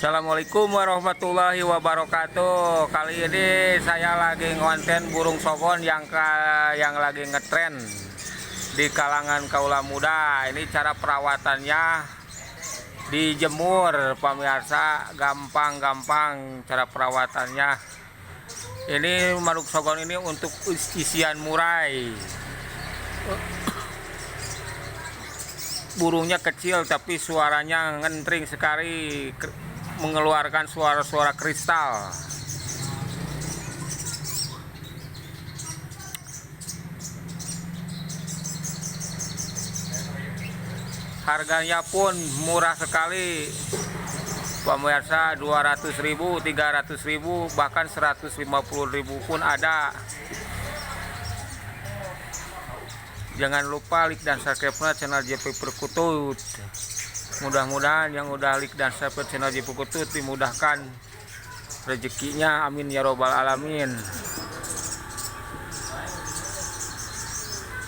Assalamualaikum warahmatullahi wabarakatuh. Kali ini saya lagi ngonten burung sogon yang lagi ngetren di kalangan kaula muda. Ini cara perawatannya, dijemur pemirsa, gampang-gampang cara perawatannya. Ini manuk sogon ini untuk isian murai. Burungnya kecil tapi suaranya ngentring sekali, mengeluarkan suara-suara kristal. Harganya pun murah sekali pemirsa, 200.000, 300.000, bahkan 150.000 pun ada. Jangan lupa like dan subscribe channel JP Perkutut. Mudah-mudahan yang udah like dan subscribe channel JP Perkutut dimudahkan rezekinya, amin ya robbal alamin.